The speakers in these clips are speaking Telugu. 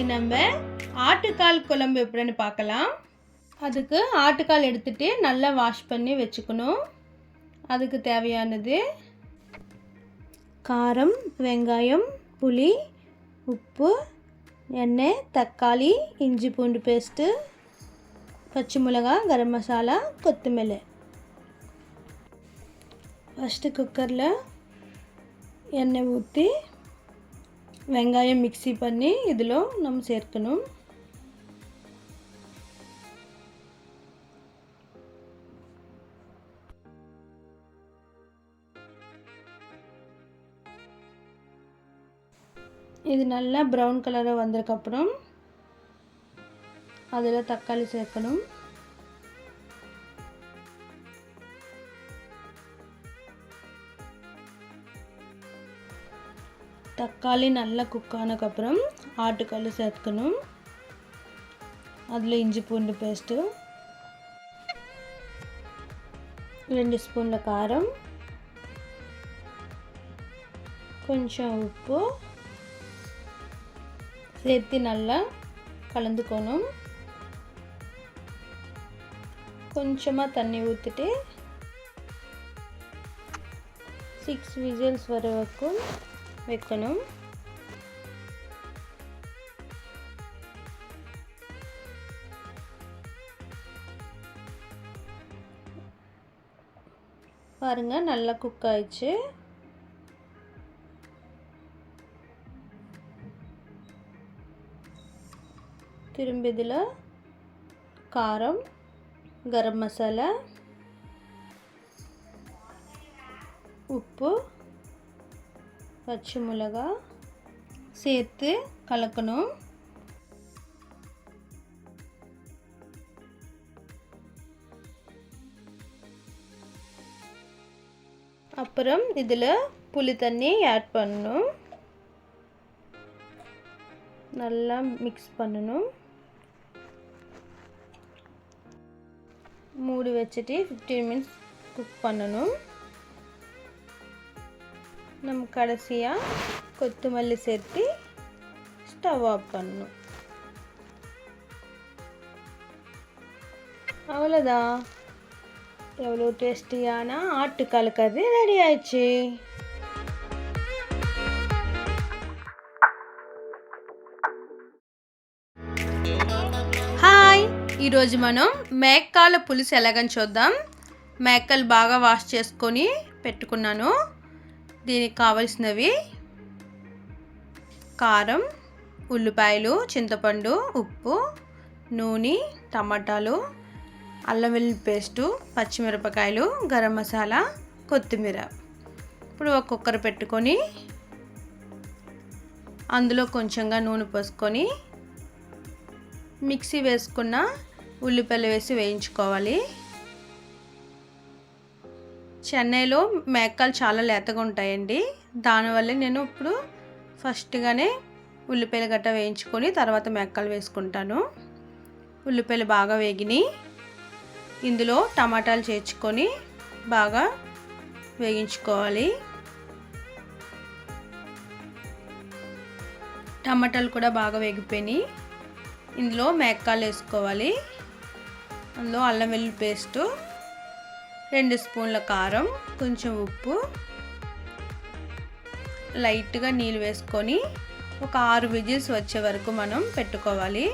இன்னைக்கு நம்ம ஆட்டுக்கால் குழம்பு எப்படின்னு பார்க்கலாம். அதுக்கு ஆட்டுக்கால் எடுத்துகிட்டு நல்லா வாஷ் பண்ணி வச்சுக்கணும். அதுக்கு தேவையானது காரம், வெங்காயம், புளி, உப்பு, எண்ணெய், தக்காளி, இஞ்சி பூண்டு பேஸ்ட்டு, பச்சை மிளகாய், கரம் மசாலா, கொத்தமல்லி. ஃபஸ்ட்டு குக்கரில் எண்ணெய் ஊற்றி வெங்காயம் மிக்ஸி பண்ணி இதில் நம்ம சேர்க்கணும். இது நல்லா ப்ரௌன் கலராக வந்ததுக்கப்புறம் அதில் தக்காளி சேர்க்கணும். தக்காளி நல்லா குக் ஆனதுக்கப்புறம் ஆட்டுக்கால் சேர்க்கணும். அதில் இஞ்சி பூண்டு பேஸ்ட்டு, 2 ஸ்பூனில் காரம், கொஞ்சம் உப்பு சேர்த்து நல்லா கலந்துக்கணும். கொஞ்சமாக தண்ணி ஊற்றிட்டு 6 விசில்ஸ் வர வரைக்கும் வைக்கணும். பாருங்க, நல்லா குக் ஆயிடுச்சு. திரும்பி இதில் காரம், கரம் மசாலா, உப்பு, பச்சை மிளகாய் சேர்த்து கலக்கணும். அப்புறம் இதில் புளி தண்ணி ஆட் பண்ணணும். நல்லா மிக்ஸ் பண்ணணும். மூடி வச்சுட்டு 15 மினிட்ஸ் குக் பண்ணணும். நம்ம கடைசியாக கொத்தமல்லி சேர்த்து ஸ்டவ் ஆஃப் பண்ணணும். அவ்வளோதான், எவ்வளோ டேஸ்டியான ஆட்டுக்கால் கறி ரெடி ஆயிடுச்சு. హాయ్, ఈరోజు మనం మేకల పులుసు ఎలాగని చూద్దాం. మేకలు బాగా వాష్ చేసుకొని పెట్టుకున్నాను. దీనికి కావలసినవి కారం, ఉల్లిపాయలు, చింతపండు, ఉప్పు, నూనె, టమాటాలు, అల్లం వెల్లుల్లి పేస్టు, పచ్చిమిరపకాయలు, గరం మసాలా, కొత్తిమీర. ఇప్పుడు ఒక కుక్కర్ పెట్టుకొని అందులో కొంచెంగా నూనె పోసుకొని మిక్సీ వేసుకున్న ఉల్లిపాయలు వేసి వేయించుకోవాలి. చెన్నైలో మేకలు చాలా లేతగా ఉంటాయండి. దానివల్ల నేను ఇప్పుడు ఫస్ట్గానే ఉల్లిపాయలు గట్ట వేయించుకొని తర్వాత మేకలు వేసుకుంటాను. ఉల్లిపాయలు బాగా వేగినాయి. ఇందులో టమాటాలు చేర్చుకొని బాగా వేయించుకోవాలి. టమాటాలు కూడా బాగా వేగిపోయినాయి. ఇందులో మేకలు వేసుకోవాలి. అందులో అల్లం వెల్లుల్లి పేస్టు, 2 స్పూన్ల కారం, కొంచెం ఉప్పు, లైట్గా నీళ్ళు వేసుకొని ఒక 6 విజిల్స్ వచ్చే వరకు మనం పెట్టుకోవాలి.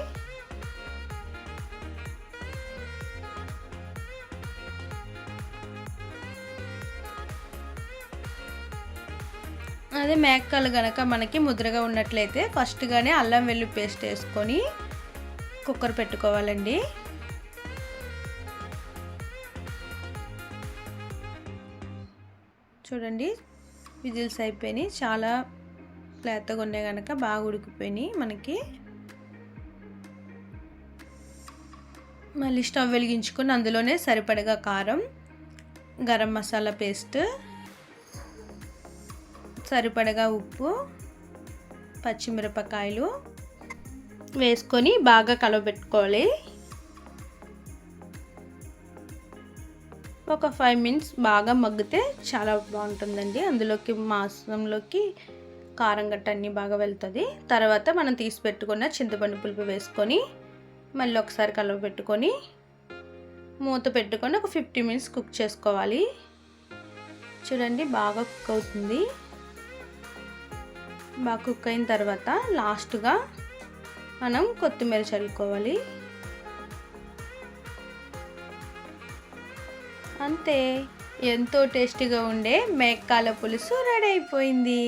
అదే మేకలు కనుక మనకి ముద్రగా ఉన్నట్లయితే ఫస్ట్గానే అల్లం వెల్లుల్లి పేస్ట్ వేసుకొని కుక్కర్ పెట్టుకోవాలండి. చూడండి, విజిల్స్ అయిపోయినాయి. చాలా లేతగా ఉన్నాయి కనుక బాగా ఉడికిపోయినాయి మనకి. మళ్ళీ స్టవ్ వెలిగించుకొని అందులోనే సరిపడగా కారం, గరం మసాలా పేస్ట్, సరిపడగా ఉప్పు, పచ్చిమిరపకాయలు వేసుకొని బాగా కలవబెట్టుకోవాలి. ఒక 5 మినిట్స్ బాగా మగ్గితే చాలా బాగుంటుందండి. అందులోకి మాంసంలోకి కారం గట్ట అన్నీ బాగా వెళ్తుంది. తర్వాత మనం తీసి పెట్టుకున్న చింతపండు పులుపు వేసుకొని మళ్ళీ ఒకసారి కలవబెట్టుకొని మూత పెట్టుకొని ఒక 50 మినిట్స్ కుక్ చేసుకోవాలి. చూడండి బాగా కుక్ అవుతుంది. బాగా కుక్ అయిన తర్వాత లాస్ట్గా మనం కొత్తిమీర చల్లుకోవాలి. అంతే, ఎంతో టేస్టీగా ఉండే మేకాల పులుసు రెడీ అయిపోయింది.